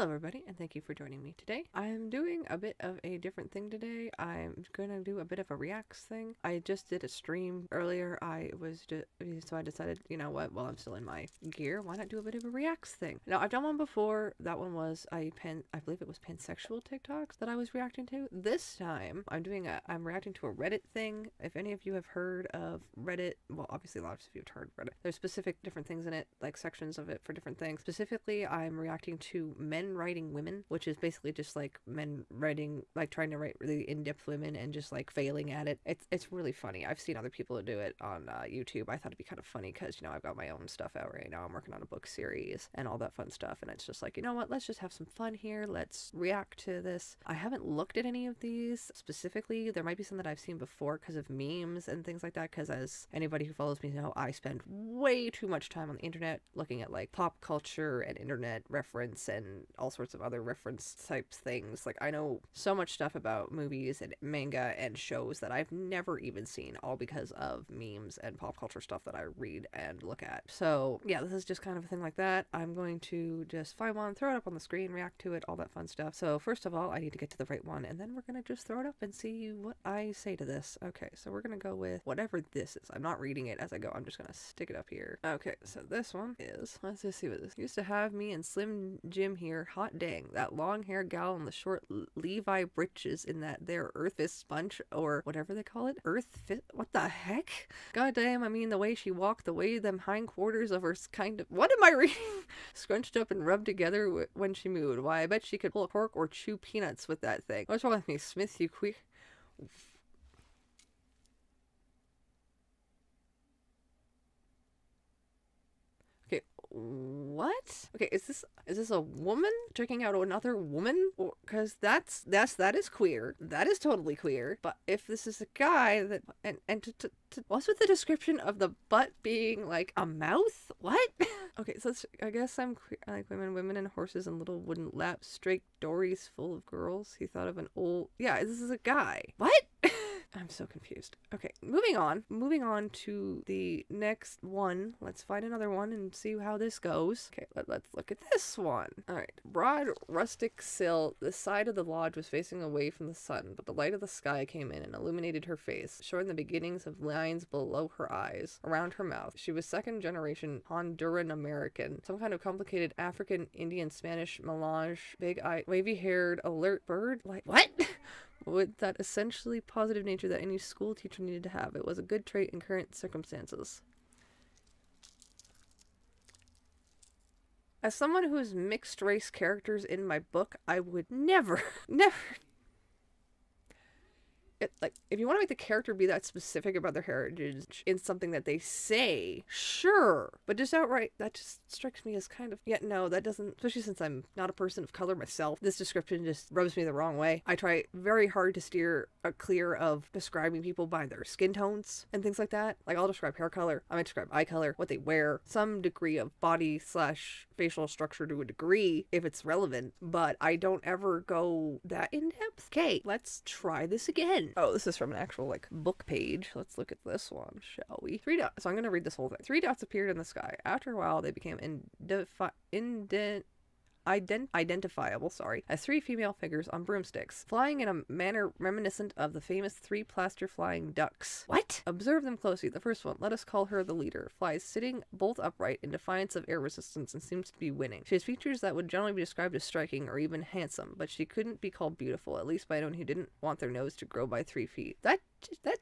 Hello everybody, and thank you for joining me today. I'm doing a bit of a different thing today. I'm gonna do a bit of a reacts thing. I just did a stream earlier. So I decided, you know what, while I'm still in my gear, why not do a bit of a reacts thing? Now, I've done one before. That one was I believe it was pansexual TikToks that I was reacting to. This time, I'm reacting to a Reddit thing. If any of you have heard of Reddit, well, obviously a lot of you have heard of Reddit. There's specific different things in it, like sections of it for different things. Specifically, I'm reacting to men writing women, which is basically just like men writing, like trying to write really in-depth women and just like failing at it. It's really funny. I've seen other people do it on YouTube. I thought it'd be kind of funny because, you know, I've got my own stuff out right now. I'm working on a book series and all that fun stuff, and it's just like, you know what, let's just have some fun here. Let's react to this. I haven't looked at any of these specifically. There might be some that I've seen before because of memes and things like that, because as anybody who follows me know, I spend way too much time on the internet looking at like pop culture and internet reference and all sorts of other reference types things. Like, I know so much stuff about movies and manga and shows that I've never even seen, all because of memes and pop culture stuff that I read and look at. So yeah, this is just kind of a thing like that. I'm going to just find one, throw it up on the screen, react to it, all that fun stuff. So first of all, I need to get to the right one, and then we're gonna just throw it up and see what I say to this. Okay, so we're gonna go with whatever this is. I'm not reading it as I go. I'm just gonna stick it up here. Okay, so this one is, let's just see what this used to have me and Slim Jim here. Hot dang, that long hair gal in the short Levi breeches in that there Earth Fist sponge, or whatever they call it. Earth Fist? What the heck? God damn, I mean, the way she walked, the way them hindquarters of her kind of, what am I reading? Scrunched up and rubbed together when she moved. Why, I bet she could pull a cork or chew peanuts with that thing. What's wrong with me, Smith, you queer? Okay, what? Okay, is this a woman checking out another woman? Because that is queer. That is totally queer. But if this is a guy that what's with the description of the butt being like a mouth? What? Okay, so I guess I'm queer. I like women and horses and little wooden laps, straight dories full of girls. He thought of an old, yeah, this is a guy. What? I'm so confused. Okay, moving on. Moving on to the next one. Let's find another one and see how this goes. Okay, let's look at this one. All right. Broad rustic sill. The side of the lodge was facing away from the sun, but the light of the sky came in and illuminated her face, showing the beginnings of lines below her eyes, around her mouth. She was second generation Honduran American, some kind of complicated African Indian Spanish melange, big eye, wavy haired, alert bird. Like, what? With that essentially positive nature that any school teacher needed to have. It was a good trait in current circumstances. As someone who has mixed race characters in my book, I would never like, if you want to make the character be that specific about their heritage in something that they say, sure, but just outright, that just strikes me as kind of, yeah, no, that doesn't, especially since I'm not a person of color myself, this description just rubs me the wrong way. I try very hard to steer clear of describing people by their skin tones and things like that. Like, I'll describe hair color, I might describe eye color, what they wear, some degree of body / facial structure to a degree if it's relevant, but I don't ever go that in depth. Okay, let's try this again. Oh, this is from an actual, like, book page. Let's look at this one, shall we? 3 dots. So I'm going to read this whole thing. 3 dots appeared in the sky. After a while, they became identifiable, as 3 female figures on broomsticks, flying in a manner reminiscent of the famous 3 plaster flying ducks. What? Observe them closely. The first one, let us call her the leader, flies sitting bolt upright in defiance of air resistance and seems to be winning. She has features that would generally be described as striking or even handsome, but she couldn't be called beautiful, at least by anyone who didn't want their nose to grow by 3 feet. That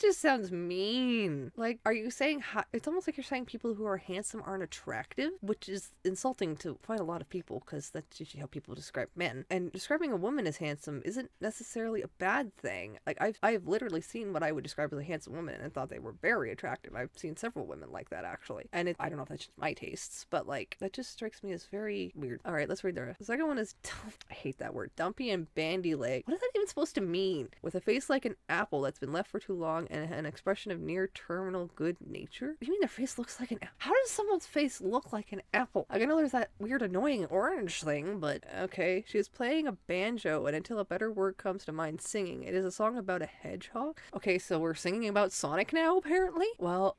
just sounds mean. Like, are you saying, it's almost like you're saying people who are handsome aren't attractive, which is insulting to quite a lot of people, because that's usually how people describe men. And describing a woman as handsome isn't necessarily a bad thing. Like, I've literally seen what I would describe as a handsome woman and thought they were very attractive. I've seen several women like that, actually. And I don't know if that's just my tastes, but like, that just strikes me as very weird. All right, let's read the rest. The second one is, I hate that word, dumpy and bandy leg. What is that even supposed to mean? With a face like an apple that's been left for too too long and an expression of near terminal good nature. You mean their face looks like an apple? How does someone's face look like an apple? I know there's that weird annoying orange thing, but okay. She is playing a banjo, and until a better word comes to mind, singing. It is a song about a hedgehog. Okay, so we're singing about Sonic now, apparently? Well,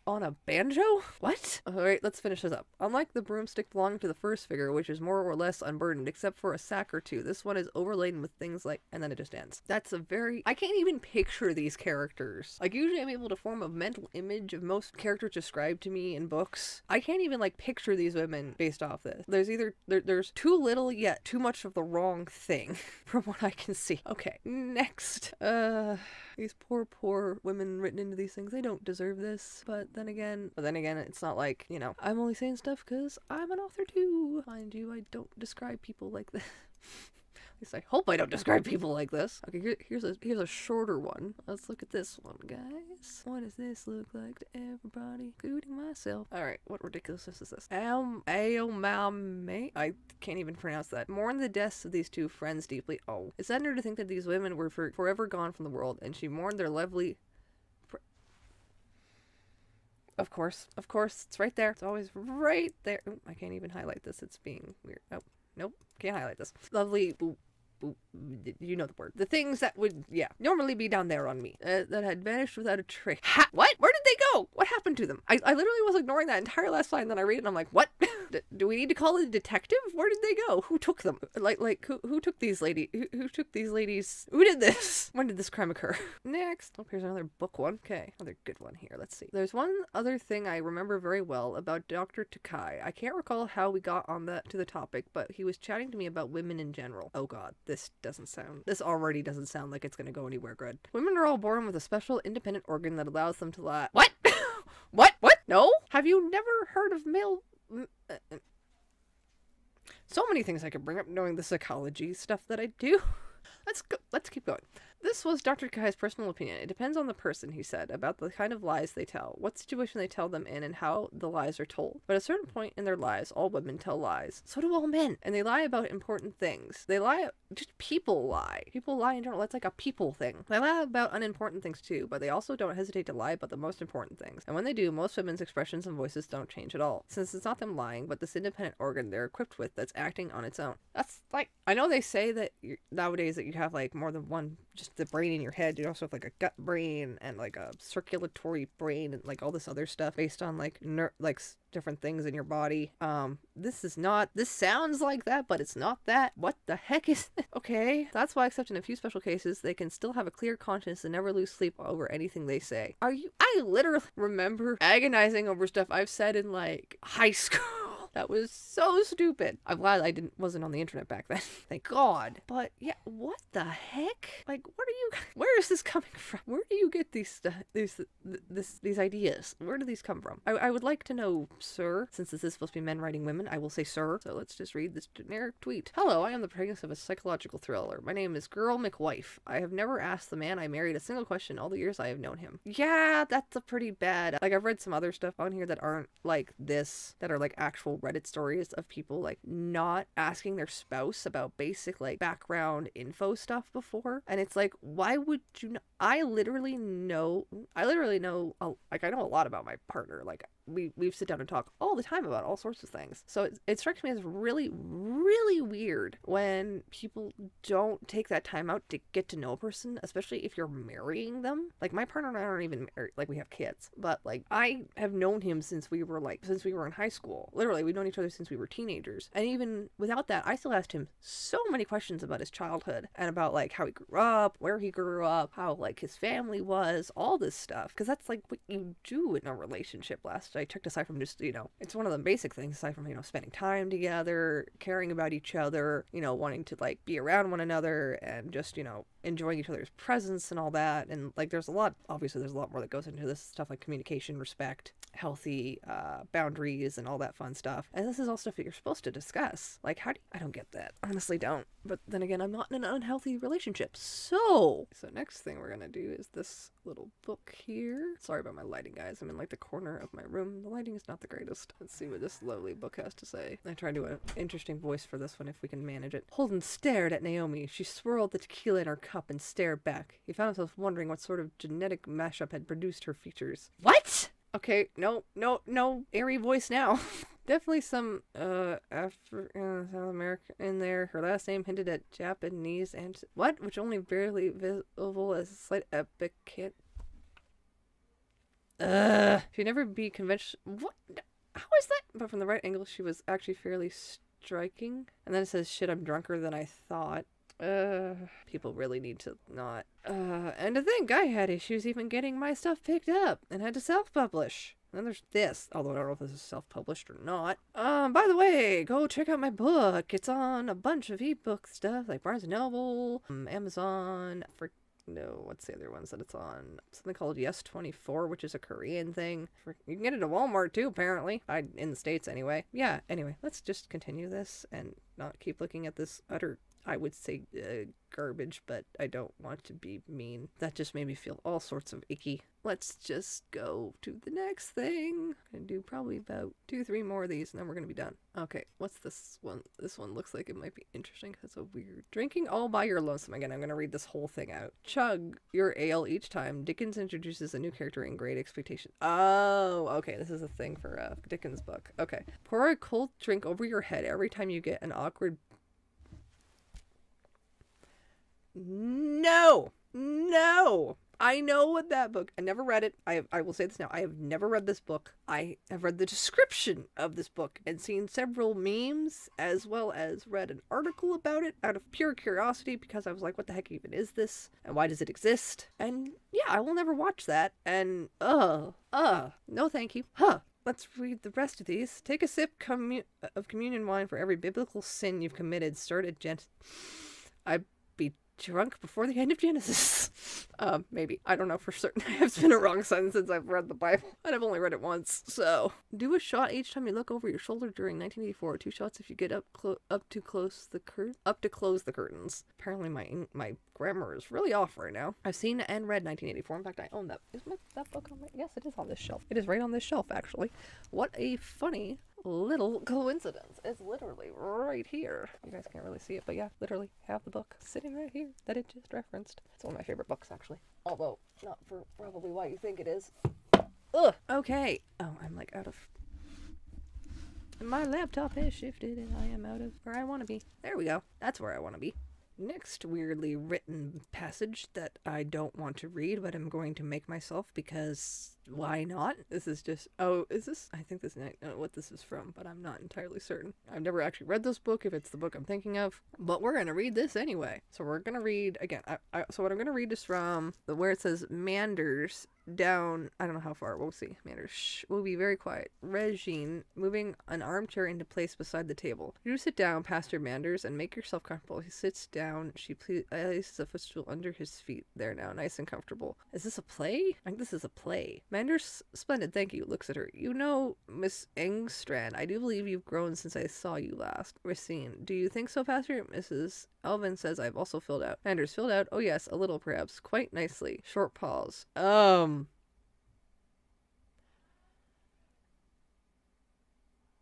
on a banjo? What? Alright, let's finish this up. Unlike the broomstick belonging to the first figure, which is more or less unburdened, except for a sack or two, this one is overladen with things like, and then it just ends. That's a very, I can't even picture these characters. Like, usually I'm able to form a mental image of most characters described to me in books. I can't even, like, picture these women based off this. There's either, there's too little yet too much of the wrong thing, from what I can see. Okay, next. These poor women written into these things, they don't deserve this. But then again, it's not like, you know, I'm only saying stuff because I'm an author too. Mind you, I don't describe people like this. At least I hope I don't describe people like this. Okay, here's a shorter one. Let's look at this one, guys. What does this look like to everybody, including myself? Alright, what ridiculousness is this? Aomame? I can't even pronounce that. Mourn the deaths of these two friends deeply. Oh. It saddened her to think that these women were forever gone from the world, and she mourned their lovely... Of course, it's right there. It's always right there. Ooh, I can't even highlight this. It's being weird. Oh, nope. Can't highlight this. Lovely... you know the word. The things that would, yeah, normally be down there on me, that had vanished without a trace. What? Where did they go? What happened to them? I literally was ignoring that entire last line, then I read it and I'm like, what? Do we need to call a detective? Where did they go? Who took them? Who took these ladies? Who took these ladies? Who did this? When did this crime occur? Next. Oh, here's another book one. Okay, another good one here. Let's see. There's one other thing I remember very well about Dr. Takai. I can't recall how we got on to the topic, but he was chatting to me about women in general. Oh god, this already doesn't sound like it's gonna go anywhere good. Women are all born with a special independent organ that allows them to lie. What? What? No? Have you never heard of male... So many things I could bring up knowing the psychology stuff that I do. Let's keep going. This was Dr. Kai's personal opinion. It depends on the person, he said, about the kind of lies they tell, what situation they tell them in, and how the lies are told. But at a certain point in their lives, all women tell lies. So do all men. And they lie about important things. They lie, just people lie. People lie in general. That's like a people thing. They lie about unimportant things too, but they also don't hesitate to lie about the most important things. And when they do, most women's expressions and voices don't change at all. Since it's not them lying, but this independent organ they're equipped with that's acting on its own. That's like, I know they say that nowadays that you have like more than one, just the brain in your head. You also have like a gut brain and like a circulatory brain and like all this other stuff based on like different things in your body. This sounds like that, but it's not that. What the heck is it? Okay, that's why, except in a few special cases, they can still have a clear conscience and never lose sleep over anything they say. I literally remember agonizing over stuff I've said in like high school. That was so stupid. I'm glad I wasn't on the internet back then. Thank God. But yeah, what the heck? Like, where is this coming from? Where do you get these ideas? Where do these come from? I would like to know, sir. Since this is supposed to be men writing women, I will say sir. So let's just read this generic tweet. Hello, I am the protagonist of a psychological thriller. My name is Girl McWife. I have never asked the man I married a single question all the years I have known him. Yeah, that's a pretty bad. Like, I've read some other stuff on here that aren't like this, that are like actual Reddit stories of people like not asking their spouse about basic like background info stuff before, and it's like, why would you know? I literally know like I know a lot about my partner. Like we sit down and talk all the time about all sorts of things. So it strikes me as really, really weird when people don't take that time out to get to know a person, especially if you're marrying them. Like my partner and I aren't even married, like we have kids, but like I have known him since we were in high school. Literally, we've known each other since we were teenagers. And even without that, I still asked him so many questions about his childhood and about like how he grew up, where he grew up, how like his family was, all this stuff. Because that's like what you do in a relationship. Last I checked, aside from just, you know, it's one of the basic things aside from, you know, spending time together, caring about each other, you know, wanting to like be around one another and just, you know, enjoying each other's presence and all that. And like there's a lot more that goes into this stuff, like communication, respect, healthy boundaries and all that fun stuff. And this is all stuff that you're supposed to discuss. Like I don't get that. Honestly don't. But then again, I'm not in an unhealthy relationship. So next thing we're gonna do is this little book here. Sorry about my lighting, guys. I'm in like the corner of my room. The lighting is not the greatest. Let's see what this lovely book has to say. I tried to do an interesting voice for this one if we can manage it. Holden stared at Naomi. She swirled the tequila in her cup and stared back. He found himself wondering what sort of genetic mashup had produced her features. What? Okay, no, airy voice now. Definitely some, African, South American in there. Her last name hinted at Japanese and... What? Which only barely visible as a slight epicate. She'd never be conventional... What? How is that? But from the right angle, she was actually fairly striking. And then it says, shit, I'm drunker than I thought. People really need to not. And to think I had issues even getting my stuff picked up and had to self-publish. And then there's this, although I don't know if this is self-published or not. By the way, go check out my book. It's on a bunch of ebook stuff like Barnes & Noble, Amazon, no, what's the other ones that it's on? Something called Yes24, which is a Korean thing. You can get it at Walmart too, apparently. In the States anyway. Yeah, anyway, let's just continue this and not keep looking at this utter, I would say, garbage, but I don't want to be mean. That just made me feel all sorts of icky. Let's just go to the next thing. I'm gonna do probably about 2-3 more of these and then we're gonna be done. Okay, what's this one? This one looks like it might be interesting because it's a weird. Drinking all by your lonesome. Again, I'm gonna read this whole thing out. Chug your ale each time. Dickens introduces a new character in Great Expectations. Oh, okay, this is a thing for a Dickens book. Okay. Pour a cold drink over your head every time you get an awkward... No! I know what that book... I never read it. I will say this now. I have never read this book. I have read the description of this book and seen several memes, as well as read an article about it out of pure curiosity because I was like, what the heck even is this? And why does it exist? And yeah, I will never watch that. And, no thank you. Let's read the rest of these. Take a sip of communion wine for every biblical sin you've committed. Start at I'd be drunk before the end of Genesis. Maybe. I don't know for certain. It's been a wrong sentence since I've read the Bible. And I've only read it once, so. Do a shot each time you look over your shoulder during 1984. 2 shots if you get up to close the curtains. Apparently my grammar is really off right now. I've seen and read 1984. In fact, I own that. Is that book on my... Yes, it is on this shelf. It is right on this shelf, actually. What a funny little coincidence. It's literally right here. You guys can't really see it, but yeah, literally have the book sitting right here that it just referenced. It's one of my favorite books, actually. Although, not for probably why you think it is. Ugh. Okay. Oh, I'm like out of... My laptop has shifted and I am out of where I want to be. There we go. That's where I want to be. Next weirdly written passage that I don't want to read, but I'm going to make myself because why not? This is just, oh, is this? I think this, I know what this is from, but I'm not entirely certain. I've never actually read this book, if it's the book I'm thinking of, but we're going to read this anyway. So we're going to read, again, so what I'm going to read is from where it says Manders down, I don't know how far, we'll see. Manders will be very quiet. Regine, moving an armchair into place beside the table. You sit down, Pastor Manders, and make yourself comfortable. He sits down. She places a footstool under his feet. There now, nice and comfortable. Is this a play? I think this is a play. Manders, splendid, thank you. Looks at her. You know, Miss Engstrand, I do believe you've grown since I saw you last. Racine, do you think so, Pastor? Mrs. Elvin says I've also filled out. Manders, filled out? Oh yes, a little perhaps. Quite nicely. Short pause.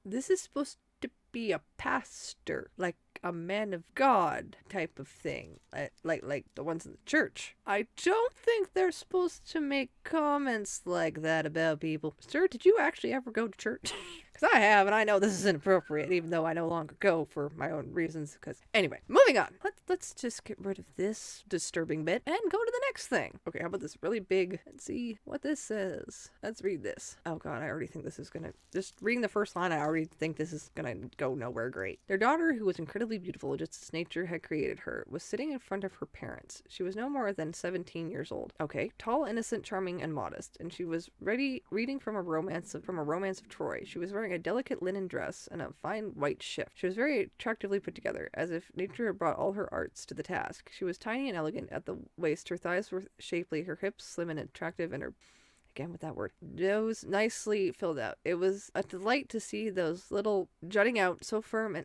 This is supposed to be a pastor, like a man of God type of thing, like the ones in the church. I don't think they're supposed to make comments like that about people. Sir, did you actually ever go to church? Because I have, and I know this is inappropriate, even though I no longer go for my own reasons. Because anyway, moving on. Let's just get rid of this disturbing bit and go to the next thing. Okay, how about this really big? Let's see what this says. Let's read this. Oh God, I already think this is gonna. Just reading the first line, I already think this is gonna go nowhere great. Their daughter, who was incredibly beautiful, just as nature had created her, was sitting in front of her parents. She was no more than 17 years old. Okay, tall, innocent, charming, and modest, and she was reading from a romance of Troy. She was wearing a delicate linen dress and a fine white shift. She was very attractively put together, as if nature had brought all her arts to the task. She was tiny and elegant at the waist. Her thighs were shapely, her hips slim and attractive, and her again with that word, nose nicely filled out. It was a delight to see those little jutting out, so firm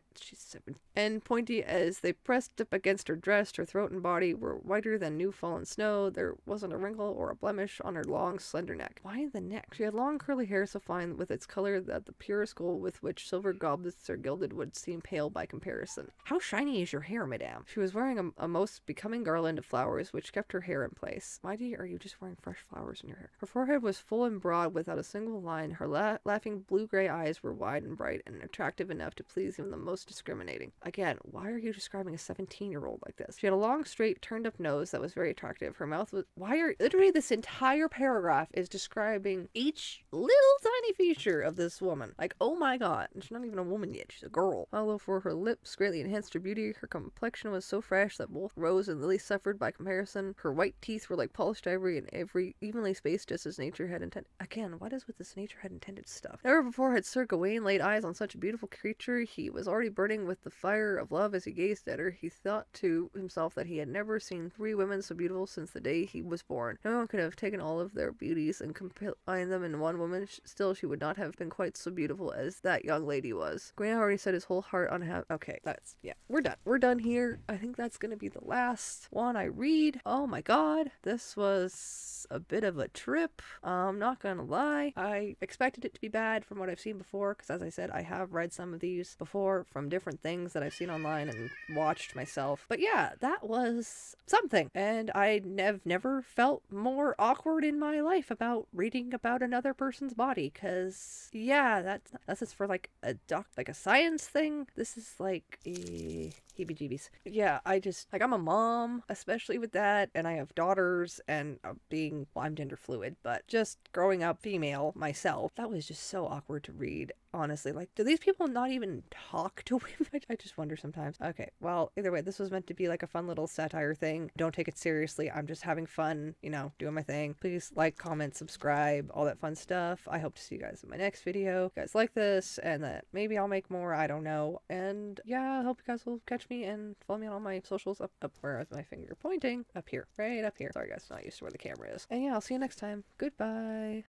and pointy as they pressed up against her dress. Her throat and body were whiter than new fallen snow. There wasn't a wrinkle or a blemish on her long, slender neck. Why the neck? She had long curly hair so fine with its color that the purest gold with which silver goblets are gilded would seem pale by comparison. How shiny is your hair, madame? She was wearing a most becoming garland of flowers which kept her hair in place. Why are you just wearing fresh flowers in your hair? Her forehead was full and broad without a single line. Her laughing blue-gray eyes were wide and bright and attractive enough to please even the most discriminating. Again, why are you describing a 17-year-old like this? She had a long, straight, turned-up nose that was very attractive. Her mouth was... Literally this entire paragraph is describing each little tiny feature of this woman. Like, oh my god. She's not even a woman yet. She's a girl. Although for her lips greatly enhanced her beauty, her complexion was so fresh that both Rose and Lily suffered by comparison. Her white teeth were like polished ivory and every evenly spaced just as nature had intended. Again, what is with this nature had intended stuff? Never before had Sir Gawain laid eyes on such a beautiful creature. He was already burning with the fire of love as he gazed at her. He thought to himself that he had never seen 3 women so beautiful since the day he was born. No one could have taken all of their beauties and combined them in one woman. Still, she would not have been quite so beautiful as that young lady was. Gawain already set his whole heart on how... Okay, yeah, we're done. We're done here. I think that's gonna be the last one I read. Oh my god, this was a bit of a trip. I'm not gonna lie. I expected it to be bad from what I've seen before, because as I said, I have read some of these before from different things that I've seen online and watched myself. But yeah, that was something. And I have never felt more awkward in my life about reading about another person's body, because yeah, that's just for like a science thing. This is like heebie-jeebies. Yeah, I'm a mom, especially with that, and I have daughters, and I'm gender fluid, but just growing up female myself, that was just so awkward to read. Honestly, like, do these people not even talk to women? I just wonder sometimes. Okay, well, either way, this was meant to be like a fun little satire thing. Don't take it seriously. I'm just having fun, doing my thing. Please like, comment, subscribe, all that fun stuff. I hope to see you guys in my next video. If you guys like this, and that maybe I'll make more, I don't know. And yeah, I hope you guys will catch me and follow me on all my socials up where is my finger pointing? Up here, right up here. Sorry guys, not used to where the camera is. And yeah, I'll see you next time. Goodbye.